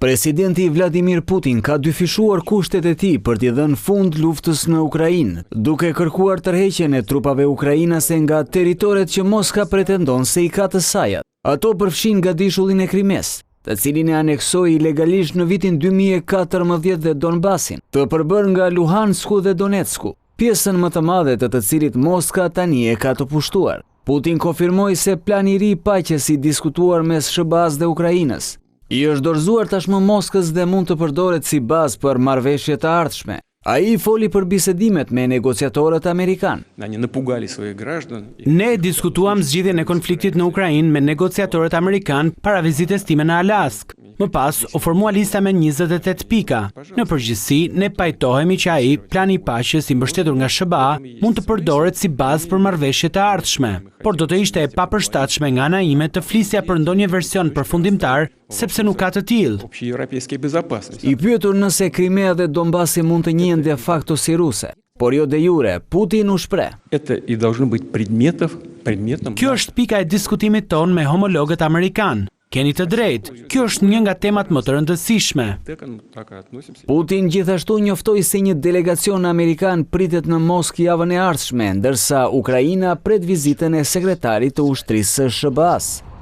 Presidenti Vladimir Putin ka dyfishuar kushtet e tij për t'i dhënë fund luftës në Ukrainë, duke kërkuar tërheqjen e trupave ukrainase nga territoret që Moska pretendon se i ka të sajat. Ato përfshin Gadishullin e Krimes, të cilin e aneksoi ilegalisht në vitin 2014 dhe Donbasin, të përbërë nga Luhansku dhe Donetsku, pjesën më të madhe të cilit Moska tani e ka të pushtuar. Putin konfirmoi se plani i ri paqes i diskutuar mes SBA-s dhe Ukrainës i është dorëzuar tashmë Moskës dhe mund të përdoret si bazë për marrëveshje të ardhshme. Ai foli për bisedimet me negociatorët amerikan. Ne diskutuam zgjidhjen e konfliktit në Ukrainë me negociatorët amerikan para vizitës time në Alaskë. Më pas, u formua lista me 28 pika. Në përgjithësi, ne pajtohemi që ai, plani i paqes i mbështetur nga SBA, mund të përdoret si bazë për marrëveshje të ardhshme, por do të ishte e papërshtatshme nga ana ime të flisja për ndonjë version përfundimtar, sepse nuk ka të tillë. I pyetur nëse Krimea dhe Donbasi mund të njihen de facto si ruse, por jo de jure, Putin u shpreh. Kjo është pika e diskutimit ton me homologët amerikan. Keni të drejtë, kjo është një nga temat më të rëndësishme. Putin gjithashtu njoftoi se një delegacion amerikan pritet në Moskë javën e ardhshme, ndërsa Ukraina pret vizitën e sekretarit të ushtrisë së SBA-s.